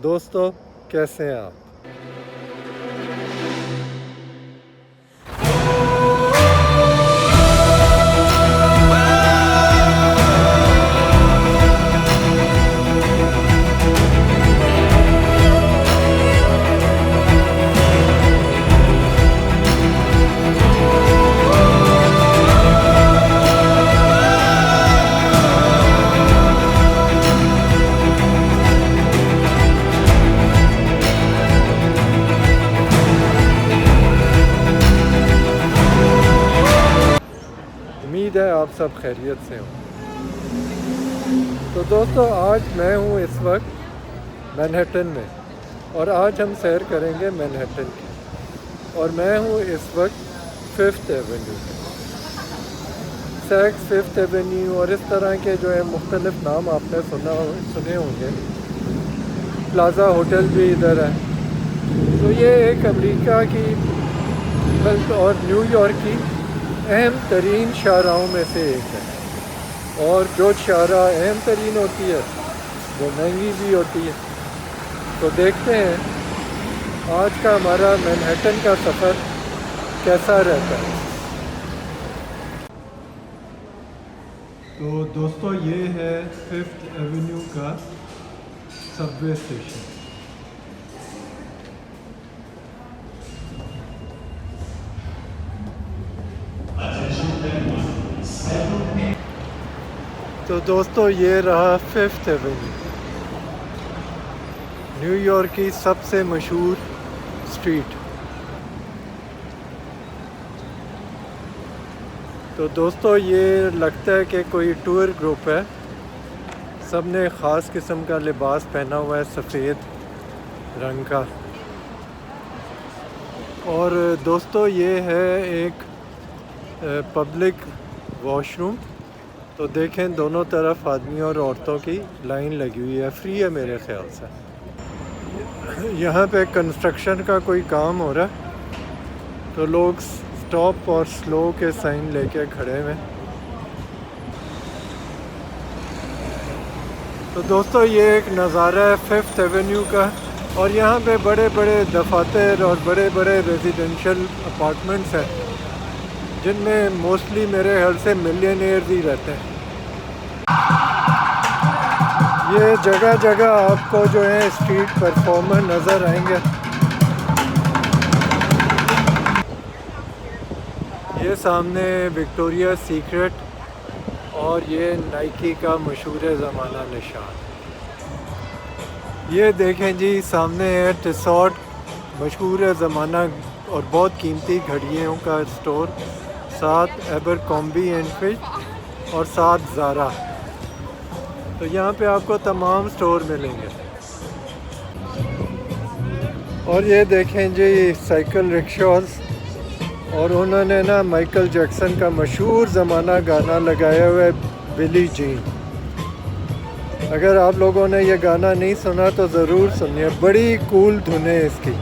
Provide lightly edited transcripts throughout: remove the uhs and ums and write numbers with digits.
दोस्तों, कैसे हैं आप? उम्मीद है आप सब खैरियत से हो। तो दोस्तों, आज मैं हूँ इस वक्त मैनहट्टन में और आज हम सैर करेंगे मैनहट्टन की। और मैं हूँ इस वक्त 5th एवेन्यू पे। सैक्स 5th एवेन्यू और इस तरह के जो है मुख्तलिफ नाम आपने सुने होंगे। प्लाज़ा होटल भी इधर है। तो ये एक अमेरिका की और न्यूयॉर्क की अहम तरीन शाहराहों में से एक है। और जो शाहराह अहम तरीन होती है वो महंगी भी होती है। तो देखते हैं आज का हमारा मैनहट्टन का सफ़र कैसा रहता है। तो दोस्तों, ये है 5th एवेन्यू का सबवे स्टेशन। तो दोस्तों, ये रहा 5th एवेन्यू, न्यूयॉर्क की सबसे मशहूर स्ट्रीट। तो दोस्तों, ये लगता है कि कोई टूर ग्रुप है। सब ने ख़ास किस्म का लिबास पहना हुआ है, सफ़ेद रंग का। और दोस्तों, ये है एक पब्लिक वॉशरूम। तो देखें, दोनों तरफ आदमियों और औरतों की लाइन लगी हुई है। फ्री है मेरे ख़्याल से। यहाँ पे कंस्ट्रक्शन का कोई काम हो रहा है, तो लोग स्टॉप और स्लो के साइन लेके खड़े हुए। तो दोस्तों, ये एक नज़ारा है 5th एवेन्यू का। और यहाँ पे बड़े बड़े दफातर और बड़े बड़े रेजिडेंशियल अपार्टमेंट्स हैं, जिनमें मोस्टली मेरे ख्याल से मिलियनेयर्स ही रहते हैं। ये जगह जगह आपको जो है स्ट्रीट परफॉर्मर नज़र आएंगे। ये सामने विक्टोरिया सीक्रेट और ये नाइकी का मशहूर ज़माना निशान। ये देखें जी, सामने है टिसॉट, मशहूर ज़माना और बहुत कीमती घड़ियों का स्टोर, साथ एबरकॉम्बी एंड फिच और साथ ज़ारा। तो यहाँ पे आपको तमाम स्टोर मिलेंगे। और ये देखें जी, साइकिल रिक्शास। और उन्होंने ना माइकल जैक्सन का मशहूर ज़माना गाना लगाया हुआ है, बिली जीन। अगर आप लोगों ने ये गाना नहीं सुना तो ज़रूर सुनिए, बड़ी कूल धुन है इसकी।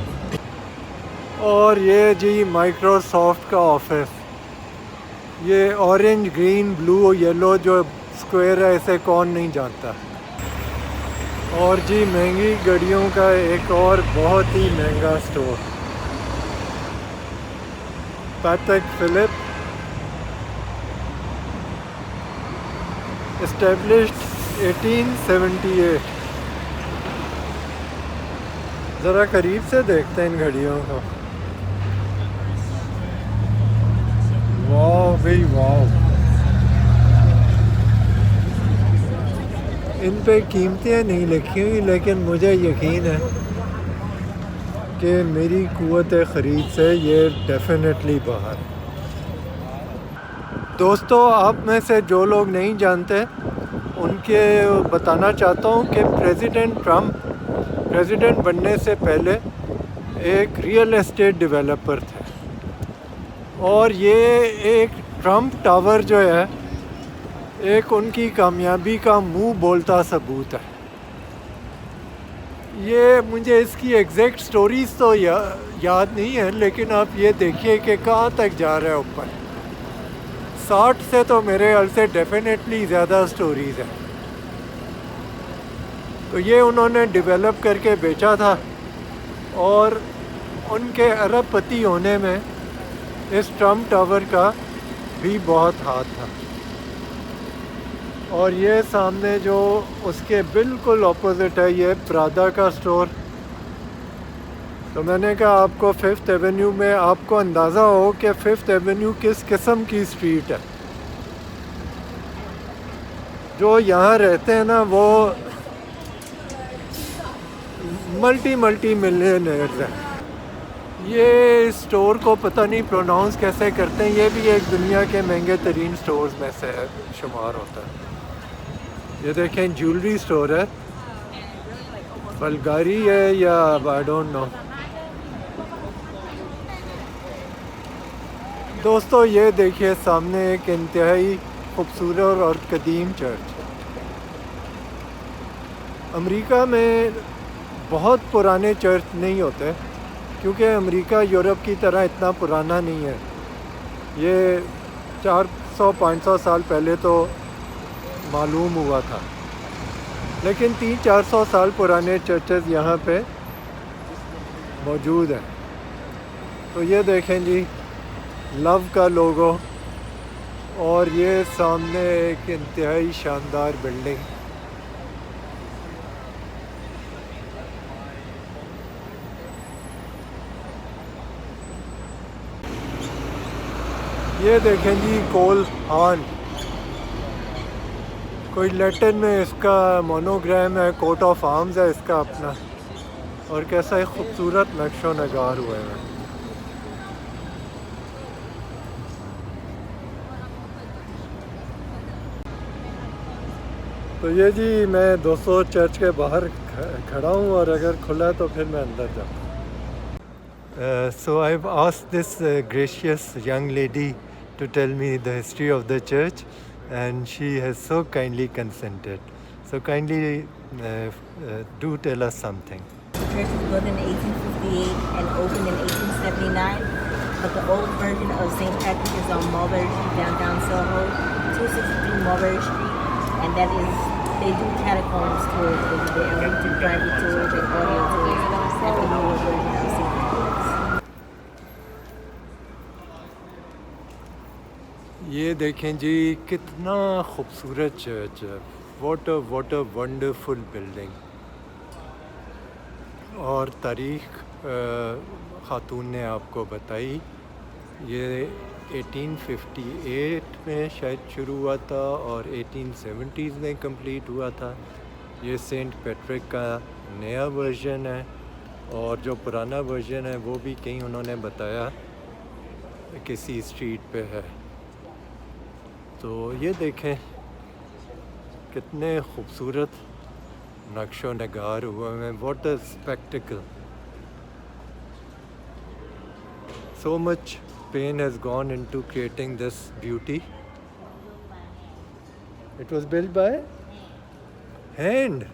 और ये जी माइक्रोसॉफ्ट का ऑफिस, ये ऑरेंज ग्रीन ब्लू येलो जो स्क्वायर है, इसे कौन नहीं जानता। और जी महंगी घड़ियों का एक और बहुत ही महंगा स्टोर, पैटेक फिलिप, एस्टेब्लिश्ड 1878। ज़रा करीब से देखते हैं इन घड़ियों को। वाह भाई वाह, इन पे कीमतें नहीं लिखी हुई, लेकिन मुझे यकीन है कि मेरी कुव्वत ख़रीद से ये डेफिनेटली बाहर। दोस्तों, आप में से जो लोग नहीं जानते उनके बताना चाहता हूँ कि प्रेसिडेंट ट्रम्प प्रेसिडेंट बनने से पहले एक रियल एस्टेट डेवलपर थे। और ये एक ट्रम्प टावर जो है, एक उनकी कामयाबी का मुंह बोलता सबूत है। ये मुझे इसकी एग्जैक्ट स्टोरीज तो याद नहीं है, लेकिन आप ये देखिए कि कहाँ तक जा रहा है ऊपर। 60 से तो मेरे ख्याल से डेफिनेटली ज़्यादा स्टोरीज़ हैं। तो ये उन्होंने डेवलप करके बेचा था और उनके अरबपति होने में इस ट्रम्प टावर का भी बहुत हाथ था। और ये सामने जो उसके बिल्कुल ऑपोजिट है ये प्रादा का स्टोर। तो मैंने कहा आपको फिफ्थ एवेन्यू में आपको अंदाज़ा हो कि फिफ्थ एवेन्यू किस किस्म की स्ट्रीट है। जो यहाँ रहते हैं ना वो मल्टी मिलियनर्स हैं। ये स्टोर को पता नहीं प्रोनाउंस कैसे करते हैं, ये भी एक दुनिया के महंगे तरीन स्टोर्स में से शुमार होता है। ये देखें ज्वेलरी स्टोर है, बल्गारी है या आई डोंट नो। दोस्तों ये देखिए सामने एक इंतहाई खूबसूरत और कदीम चर्च है। अमेरिका में बहुत पुराने चर्च नहीं होते क्योंकि अमेरिका यूरोप की तरह इतना पुराना नहीं है। ये 400-500 साल पहले तो मालूम हुआ था, लेकिन 300-400 साल पुराने चर्चेज़ यहाँ पे मौजूद हैं। तो ये देखें जी लव का लोगो और ये सामने एक इंतहाई शानदार बिल्डिंग। ये देखें जी कोल हान, कोई लैटिन में इसका मोनोग्राम है, कोट ऑफ आर्म्स है इसका अपना, और कैसा एक खूबसूरत नक्शो नगार हुआ है। तो ये जी मैं 200 चर्च के बाहर खड़ा हूँ और अगर खुला तो फिर मैं अंदर जाऊँ। So I've asked this gracious young lady to tell me the history of the church, and she has so kindly consented. So kindly do tell us something. The church was built in 1858 and opened in 1879, but the old version of St. Patrick is on Mulberry Street, downtown Soho, 263 Mulberry Street, and that is, they do catacombs tours over there, and we do private tours and audio tours at the newer version of St. Patrick's. ये देखें जी कितना खूबसूरत church है। What a wonderful building. और तारीख खातून ने आपको बताई, ये 1858 में शायद शुरू हुआ था और 1870s में कंप्लीट हुआ था। ये सेंट पैट्रिक का नया वर्जन है और जो पुराना वर्जन है वो भी कहीं उन्होंने बताया किसी स्ट्रीट पे है। तो ये देखें कितने खूबसूरत नक्शो नगार हुआ है। What a spectacled. So much pain has gone into creating this beauty. It was built by hand.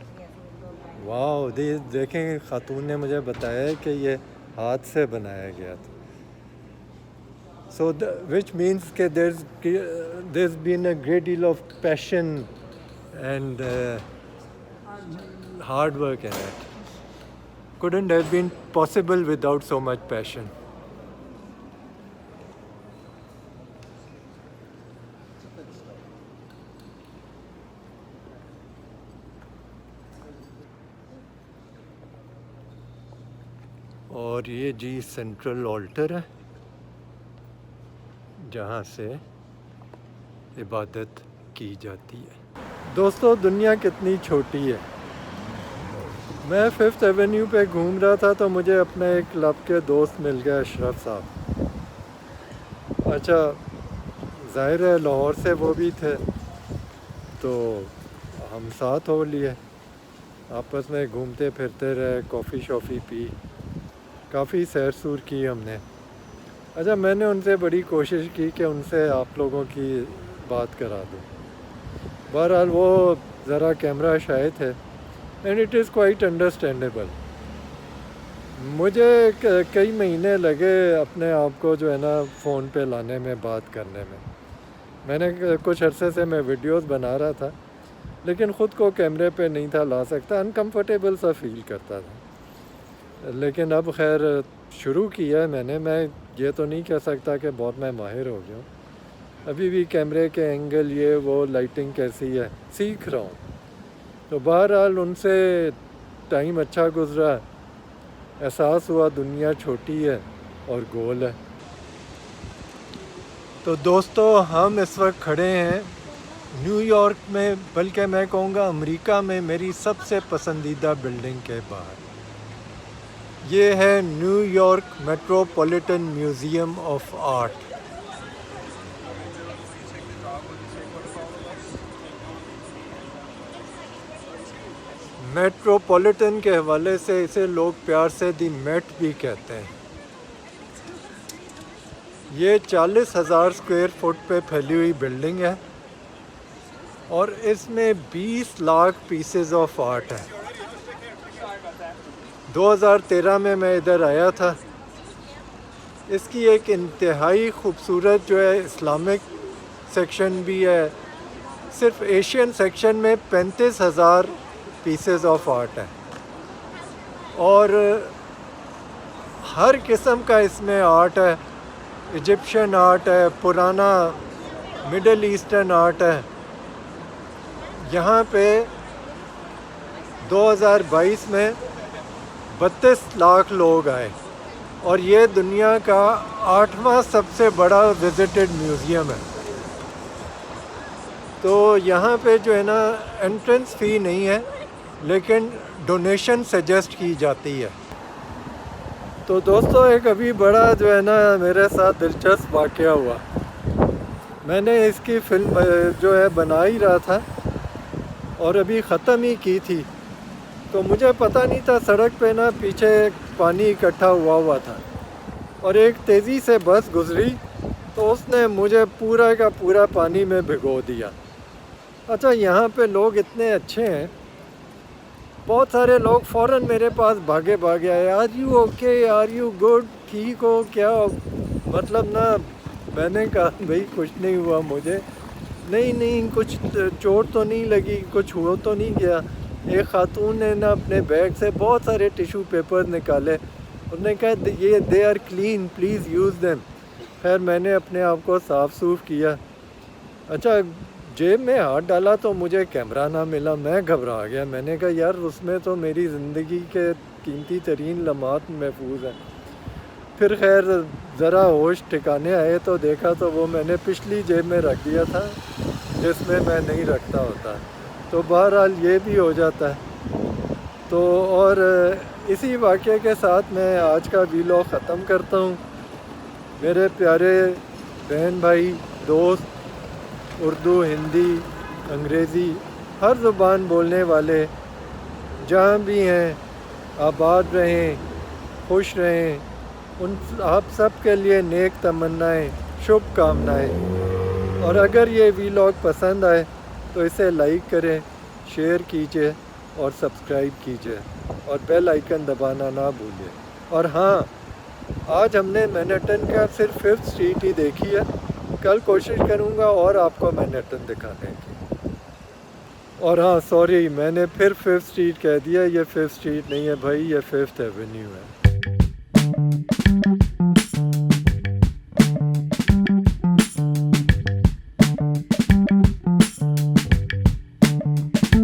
Wow, देखें खातून ने मुझे बताया कि ये हाथ से बनाया गया था। So which means that there's been a great deal of passion and hard work in it. Couldn't have been possible without so much passion. और ये जी सेंट्रल ऑल्टर है जहाँ से इबादत की जाती है। दोस्तों दुनिया कितनी छोटी है। मैं फिफ्थ एवेन्यू पे घूम रहा था तो मुझे अपने एक क्लब के दोस्त मिल गया, अशरफ साहब। अच्छा ज़ाहिर है लाहौर से वो भी थे तो हम साथ हो लिए, आपस में घूमते फिरते रहे, कॉफ़ी शॉफ़ी पी, काफ़ी सैर सूर की हमने। अच्छा मैंने उनसे बड़ी कोशिश की कि उनसे आप लोगों की बात करा दूँ। बहरहाल वो ज़रा कैमरा शाय थे and it is quite understandable. मुझे कई महीने लगे अपने आप को जो है ना फ़ोन पे लाने में, बात करने में। मैंने कुछ अरसे से मैं वीडियोस बना रहा था लेकिन ख़ुद को कैमरे पे नहीं था ला सकता, अनकम्फर्टेबल सा फील करता था। लेकिन अब खैर शुरू किया है मैंने, मैं ये तो नहीं कह सकता कि बहुत मैं माहिर हो गया हूँ। अभी भी कैमरे के एंगल, ये वो, लाइटिंग कैसी है, सीख रहा हूँ। तो बहरहाल उनसे टाइम अच्छा गुज़रा, एहसास हुआ दुनिया छोटी है और गोल है। तो दोस्तों, हम इस वक्त खड़े हैं न्यूयॉर्क में, बल्कि मैं कहूँगा अमेरिका में मेरी सबसे पसंदीदा बिल्डिंग के बाहर। ये है New York metropolitan museum of art. Metropolitan के हवाले से इसे लोग प्यार से दी मेट भी कहते हैं। ये 40,000 स्क्वायर फुट पे फैली हुई बिल्डिंग है और इसमें 20 लाख पीसेस ऑफ आर्ट है। 2013 में मैं इधर आया था। इसकी एक इंतहाई खूबसूरत जो है इस्लामिक सेक्शन भी है। सिर्फ एशियन सेक्शन में 35,000 पीसेस ऑफ आर्ट है और हर किस्म का इसमें आर्ट है। इजिप्शियन आर्ट है, पुराना मिडल ईस्टर्न आर्ट है। यहाँ पे 2022 में 32 लाख लोग आए और ये दुनिया का 8वां सबसे बड़ा विजिटेड म्यूज़ियम है। तो यहाँ पे जो है ना, एंट्रेंस फ़ी नहीं है, लेकिन डोनेशन सजेस्ट की जाती है। तो दोस्तों, एक अभी बड़ा जो है ना मेरे साथ दिलचस्प वाक़या हुआ। मैंने इसकी फ़िल्म जो है बना ही रहा था और अभी ख़त्म ही की थी, तो मुझे पता नहीं था सड़क पे ना पीछे पानी इकट्ठा हुआ था और एक तेज़ी से बस गुज़री तो उसने मुझे पूरा का पूरा पानी में भिगो दिया। अच्छा, यहाँ पे लोग इतने अच्छे हैं, बहुत सारे लोग फ़ौरन मेरे पास भागे आए, are you okay, are you good, ठीक हो क्या? मतलब ना, मैंने कहा भाई कुछ नहीं हुआ मुझे। नहीं, कुछ चोट तो नहीं लगी, कुछ हुआ तो नहीं गया। एक खातून ने ना अपने बैग से बहुत सारे टिशू पेपर निकाले, उन्होंने कहा ये they are clean, please use them. खैर मैंने अपने आप को साफ़ सूफ किया। अच्छा, जेब में हाथ डाला तो मुझे कैमरा ना मिला। मैं घबरा गया। मैंने कहा यार, उसमें तो मेरी ज़िंदगी के कीमती तरीन लम्हात महफूज हैं। फिर खैर ज़रा होश ठिकाने आए तो देखा तो वो मैंने पिछली जेब में रख दिया था जिसमें मैं नहीं रखता होता। तो बहरहाल ये भी हो जाता है। तो और इसी वाक़े के साथ मैं आज का वीलॉग ख़त्म करता हूँ। मेरे प्यारे बहन भाई दोस्त, उर्दू, हिंदी, अंग्रेज़ी, हर ज़ुबान बोलने वाले जहाँ भी हैं, आबाद रहें, खुश रहें। उन आप सब के लिए नेक तमन्नाएँ, शुभकामनाएँ। और अगर ये वीलॉग पसंद आए तो इसे लाइक करें, शेयर कीजिए और सब्सक्राइब कीजिए और बेल आइकन दबाना ना भूलिए। और हाँ, आज हमने मैनहट्टन का सिर्फ 5th स्ट्रीट ही देखी है। कल कोशिश करूँगा और आपको मैनहट्टन दिखाने की। और हाँ, सॉरी, मैंने फिर 5th स्ट्रीट कह दिया। ये 5th स्ट्रीट नहीं है भाई, ये 5th एवेन्यू है।